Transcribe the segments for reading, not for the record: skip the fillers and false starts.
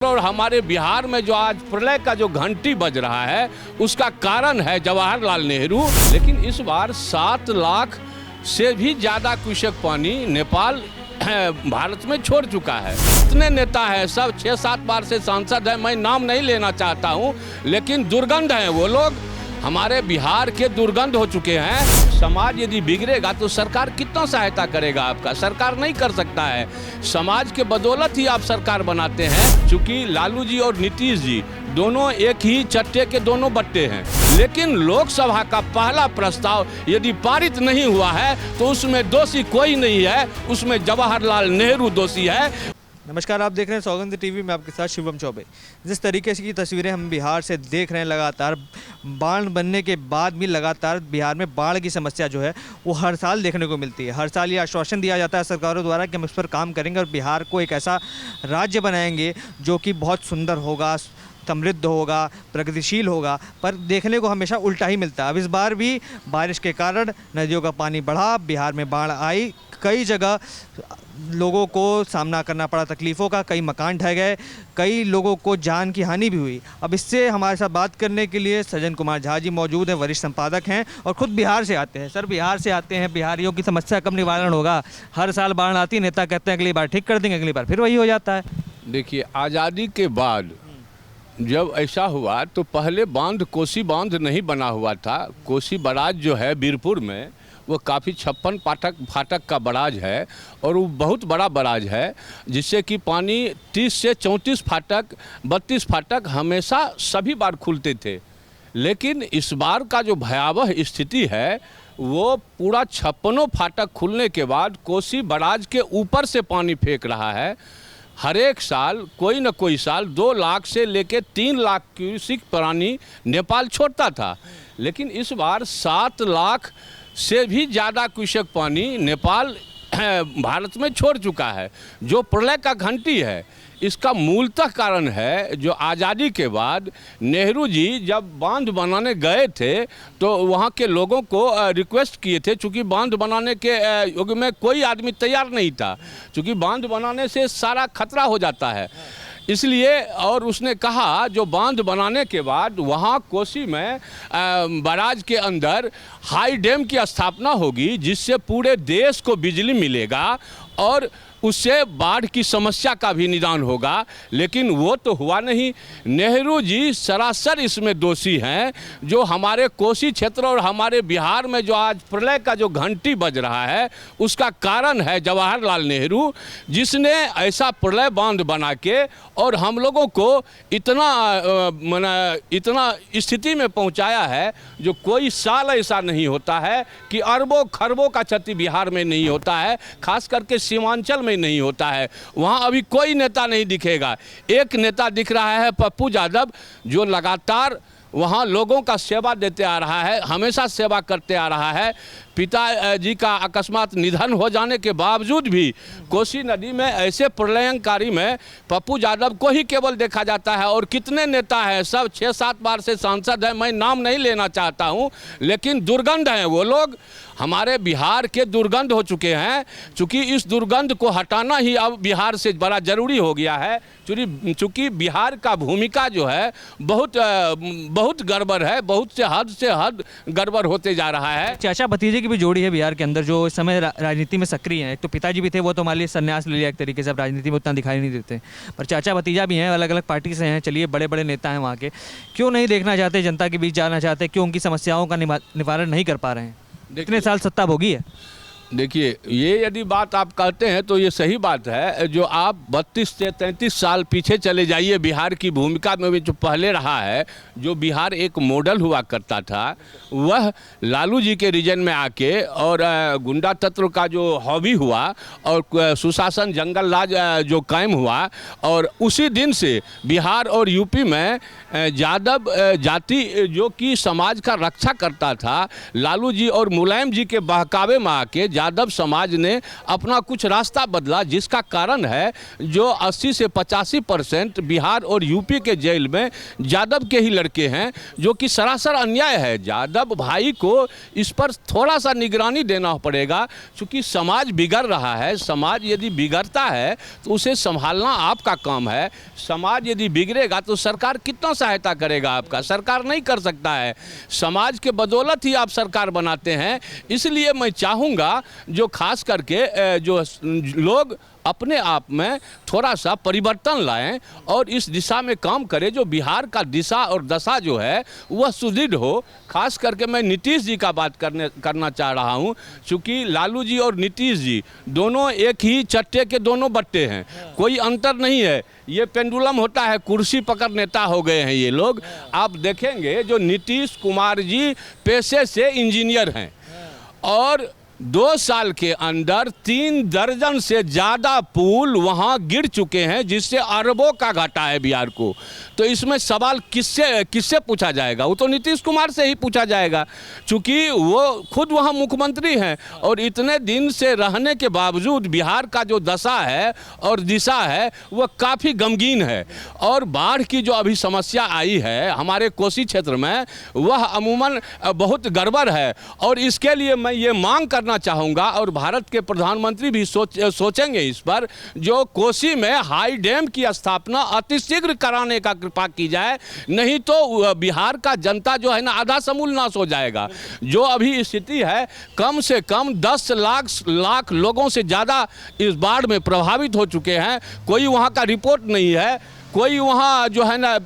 और हमारे बिहार में जो आज प्रलय का जो घंटी बज रहा है उसका कारण है जवाहरलाल नेहरू। लेकिन इस बार 7 लाख से भी ज़्यादा क्यूसेक पानी नेपाल भारत में छोड़ चुका है। इतने नेता हैं, सब 6-7 बार से सांसद हैं, मैं नाम नहीं लेना चाहता हूं, लेकिन दुर्गंध हैं वो लोग, हमारे बिहार के दुर्गंध हो चुके हैं। समाज यदि बिगड़ेगा तो सरकार कितना सहायता करेगा आपका? सरकार नहीं कर सकता है। समाज के बदौलत ही आप सरकार बनाते हैं। चूंकि लालू जी और नीतीश जी दोनों एक ही चट्टे के दोनों बट्टे हैं, लेकिन लोकसभा का पहला प्रस्ताव यदि पारित नहीं हुआ है तो उसमें दोषी कोई नहीं है, उसमें जवाहरलाल नेहरू दोषी है। नमस्कार, आप देख रहे हैं सौगंध टीवी में आपके साथ शिवम चौबे। जिस तरीके से की तस्वीरें हम बिहार से देख रहे हैं, लगातार बाढ़ बनने के बाद भी लगातार बिहार में बाढ़ की समस्या जो है वो हर साल देखने को मिलती है। हर साल ये आश्वासन दिया जाता है सरकारों द्वारा कि हम इस पर काम करेंगे और बिहार को एक ऐसा राज्य बनाएंगे जो कि बहुत सुंदर होगा, समृद्ध होगा, प्रगतिशील होगा, पर देखने को हमेशा उल्टा ही मिलता है। अब इस बार भी बारिश के कारण नदियों का पानी बढ़ा, बिहार में बाढ़ आई, कई जगह लोगों को सामना करना पड़ा तकलीफ़ों का, कई मकान ढह गए, कई लोगों को जान की हानि भी हुई। अब इससे हमारे साथ बात करने के लिए सज्जन कुमार झा जी मौजूद हैं, वरिष्ठ संपादक हैं और ख़ुद बिहार से आते हैं। सर, बिहार से आते हैं, बिहारियों की समस्या कब निवारण होगा? हर साल बाढ़ आती है, नेता कहते हैं अगली बार ठीक कर देंगे, अगली बार फिर वही हो जाता है। देखिए, आज़ादी के बाद जब ऐसा हुआ तो पहले बांध, कोसी बांध नहीं बना हुआ था। कोसी बराज जो है बीरपुर में, वो काफ़ी 56 फाटक का बराज है और वो बहुत बड़ा बराज है, जिससे कि पानी 30 से 34 फाटक, 32 फाटक हमेशा सभी बार खुलते थे। लेकिन इस बार का जो भयावह स्थिति है वो पूरा 56 फाटक खुलने के बाद कोसी बराज के ऊपर से पानी फेंक रहा है। हर एक साल कोई न कोई साल 2 लाख से लेकर 3 लाख क्यूसेक पानी नेपाल छोड़ता था, लेकिन इस बार 7 लाख से भी ज़्यादा क्यूसेक पानी नेपाल भारत में छोड़ चुका है। जो प्रलय का घंटी है, इसका मूलतः कारण है जो आज़ादी के बाद नेहरू जी जब बांध बनाने गए थे तो वहाँ के लोगों को रिक्वेस्ट किए थे, चूँकि बांध बनाने के युग में कोई आदमी तैयार नहीं था, चूँकि बांध बनाने से सारा खतरा हो जाता है इसलिए। और उसने कहा जो बांध बनाने के बाद वहाँ कोसी में बराज के अंदर हाई डैम की स्थापना होगी, जिससे पूरे देश को बिजली मिलेगा और उससे बाढ़ की समस्या का भी निदान होगा। लेकिन वो तो हुआ नहीं। नेहरू जी सरासर इसमें दोषी हैं। जो हमारे कोसी क्षेत्र और हमारे बिहार में जो आज प्रलय का जो घंटी बज रहा है उसका कारण है जवाहरलाल नेहरू, जिसने ऐसा प्रलय बांध बना के और हम लोगों को इतना स्थिति में पहुंचाया है जो कोई साल ऐसा नहीं होता है कि अरबों खरबों का क्षति बिहार में नहीं होता है, खास करके सीमांचल में नहीं होता है। वहां अभी कोई नेता नहीं दिखेगा। एक नेता दिख रहा है, पप्पू यादव, जो लगातार वहाँ लोगों का सेवा देते आ रहा है, हमेशा सेवा करते आ रहा है। पिताजी का अकस्मात निधन हो जाने के बावजूद भी कोसी नदी में ऐसे प्रलयंकारी में पप्पू यादव को ही केवल देखा जाता है। और कितने नेता हैं, सब 6-7 बार से सांसद हैं, मैं नाम नहीं लेना चाहता हूं, लेकिन दुर्गंध हैं वो लोग, हमारे बिहार के दुर्गंध हो चुके हैं। चूँकि इस दुर्गंध को हटाना ही अब बिहार से बड़ा ज़रूरी हो गया है। चूँकि बिहार का भूमिका जो है बहुत गड़बड़ है, बहुत से हद गड़बड़ होते जा रहा है। चाचा भतीजे की भी जोड़ी है बिहार के अंदर जो इस समय राजनीति में सक्रिय हैं। एक तो पिताजी भी थे, वो तो मान लीजिए संन्यास ले लिया एक तरीके से, अब राजनीति में उतना दिखाई नहीं देते, पर चाचा भतीजा भी हैं, अलग अलग पार्टी से हैं। चलिए, बड़े बड़े नेता हैं वहाँ के, क्यों नहीं देखना चाहते, जनता के बीच जाना चाहते, क्यों उनकी समस्याओं का निवारण नहीं कर पा रहे हैं? इतने साल सत्ता भोगी है। देखिए, ये यदि बात आप कहते हैं तो ये सही बात है। जो आप 32 से 33 साल पीछे चले जाइए, बिहार की भूमिका में जो पहले रहा है, जो बिहार एक मॉडल हुआ करता था, वह लालू जी के रीजन में आके और गुंडा तत्व का जो हॉबी हुआ और सुशासन जंगल राज जो कायम हुआ, और उसी दिन से बिहार और यूपी में यादव जाति जो कि समाज का रक्षा करता था, लालू जी और मुलायम जी के बहकावे में आके यादव समाज ने अपना कुछ रास्ता बदला, जिसका कारण है जो 80 से 85% बिहार और यूपी के जेल में यादव के ही लड़के हैं, जो कि सरासर अन्याय है। यादव भाई को इस पर थोड़ा सा निगरानी देना पड़ेगा, क्योंकि समाज बिगड़ रहा है। समाज यदि बिगड़ता है तो उसे संभालना आपका काम है। समाज यदि बिगड़ेगा तो सरकार कितना सहायता करेगा आपका? सरकार नहीं कर सकता है। समाज के बदौलत ही आप सरकार बनाते हैं। इसलिए मैं चाहूँगा जो खास करके जो लोग अपने आप में थोड़ा सा परिवर्तन लाएं और इस दिशा में काम करें, जो बिहार का दिशा और दशा जो है वह सुदृढ़ हो। खास करके मैं नीतीश जी का बात करना चाह रहा हूं, क्योंकि लालू जी और नीतीश जी दोनों एक ही चट्टे के दोनों बट्टे हैं, कोई अंतर नहीं है। ये पेंडुलम होता है, कुर्सी पकड़ नेता हो गए हैं ये लोग। आप देखेंगे जो नीतीश कुमार जी पेशे से इंजीनियर हैं और 2 साल के अंदर 3 दर्जन से ज़्यादा पुल वहाँ गिर चुके हैं, जिससे अरबों का घाटा है बिहार को। तो इसमें सवाल किससे पूछा जाएगा? वो तो नीतीश कुमार से ही पूछा जाएगा, क्योंकि वो खुद वहाँ मुख्यमंत्री हैं और इतने दिन से रहने के बावजूद बिहार का जो दशा है और दिशा है वह काफ़ी गमगीन है। और बाढ़ की जो अभी समस्या आई है हमारे कोसी क्षेत्र में, वह अमूमन बहुत गड़बड़ है। और इसके लिए मैं ये मांग करना चाहूँगा, और भारत के प्रधानमंत्री भी सोचेंगे इस पर, जो कोसी में हाई डैम की स्थापना अतिशीघ्र कराने का कृपा की जाए, नहीं तो बिहार का जनता जो है ना आधा समूल नाश हो जाएगा। जो अभी स्थिति है, कम से कम 10 लाख लोगों से ज़्यादा इस बाढ़ में प्रभावित हो चुके हैं। कोई वहाँ का रिपोर्ट नहीं है, कोई वहाँ जो है ना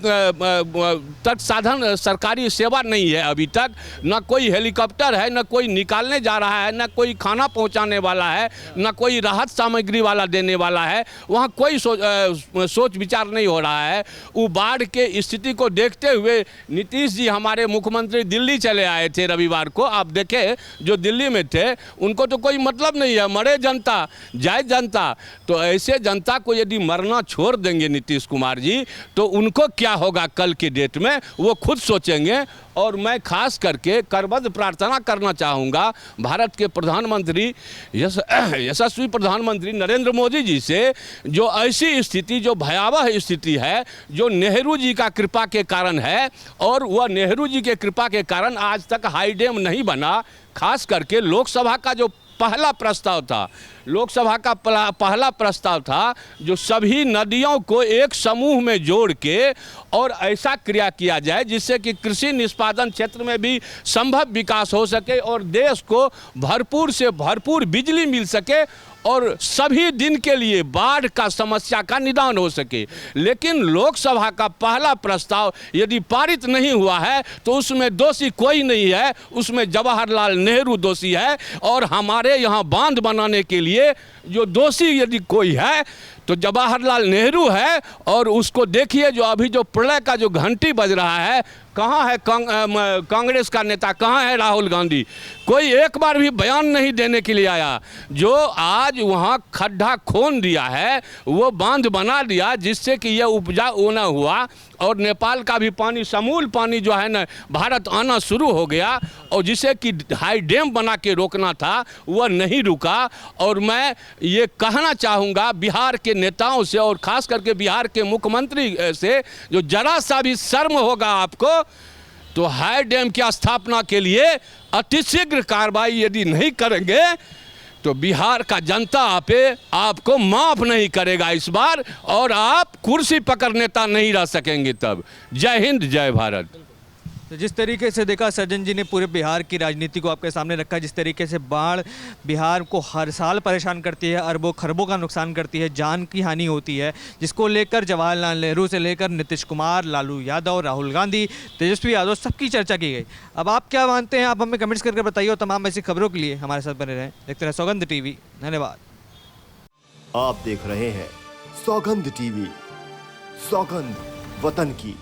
तट साधन सरकारी सेवा नहीं है अभी तक, ना कोई हेलीकॉप्टर है, ना कोई निकालने जा रहा है, ना कोई खाना पहुँचाने वाला है, ना कोई राहत सामग्री वाला देने वाला है। वहाँ कोई सोच विचार नहीं हो रहा है। वो बाढ़ के स्थिति को देखते हुए नीतीश जी हमारे मुख्यमंत्री दिल्ली चले आए थे रविवार को। आप देखें जो दिल्ली में थे, उनको तो कोई मतलब नहीं है, मरे जनता जाए जनता। तो ऐसे जनता को यदि मरना छोड़ देंगे नीतीश कुमार जी, तो उनको क्या होगा कल की डेट में, वो खुद सोचेंगे। और मैं खास करके करबद्ध प्रार्थना करना चाहूँगा भारत के प्रधानमंत्री यशस्वी प्रधानमंत्री नरेंद्र मोदी जी से, जो ऐसी स्थिति, जो भयावह स्थिति है, जो नेहरू जी का कृपा के कारण है, और वह नेहरू जी के कृपा के कारण आज तक हाई डैम नहीं बना। खास करके लोकसभा का जो पहला प्रस्ताव था, लोकसभा का पहला प्रस्ताव था, जो सभी नदियों को एक समूह में जोड़ के और ऐसा क्रिया किया जाए जिससे कि कृषि निष्पादन क्षेत्र में भी संभव विकास हो सके और देश को भरपूर से भरपूर बिजली मिल सके और सभी दिन के लिए बाढ़ का समस्या का निदान हो सके। लेकिन लोकसभा का पहला प्रस्ताव यदि पारित नहीं हुआ है तो उसमें दोषी कोई नहीं है, उसमें जवाहरलाल नेहरू दोषी है। और हमारे यहाँ बांध बनाने के लिए जो दोषी यदि कोई है तो जवाहरलाल नेहरू है। और उसको देखिए, जो अभी जो प्रलय का जो घंटी बज रहा है, कहाँ है कांग्रेस का नेता, कहाँ है राहुल गांधी? कोई एक बार भी बयान नहीं देने के लिए आया। जो आज वहाँ खड्डा खोन दिया है, वो बांध बना दिया जिससे कि ये उपजा होना हुआ और नेपाल का भी पानी, समूल पानी जो है ना भारत आना शुरू हो गया, और जिसे कि हाई डैम बना के रोकना था वह नहीं रुका। और मैं ये कहना चाहूँगा बिहार के नेताओं से और ख़ास करके बिहार के मुख्यमंत्री से, जो जरा सा भी शर्म होगा आपको तो हाई डैम की स्थापना के लिए अतिशीघ्र कार्रवाई यदि नहीं करेंगे तो बिहार का जनता पे आपको माफ नहीं करेगा इस बार, और आप कुर्सी पकड़ नेता नहीं रह सकेंगे तब। जय हिंद, जय भारत। तो जिस तरीके से देखा सज्जन जी ने पूरे बिहार की राजनीति को आपके सामने रखा, जिस तरीके से बाढ़ बिहार को हर साल परेशान करती है, अरबों खरबों का नुकसान करती है, जान की हानि होती है, जिसको लेकर जवाहरलाल नेहरू से लेकर नीतीश कुमार, लालू यादव, राहुल गांधी, तेजस्वी यादव, सबकी चर्चा की गई। अब आप क्या मानते हैं, आप हमें कमेंट्स करके बताइए। और तमाम ऐसी खबरों के लिए हमारे साथ बने रहें, देखते रहें सौगंध टीवी। धन्यवाद। आप देख रहे हैं सौगंध टीवी, सौगंध वतन की।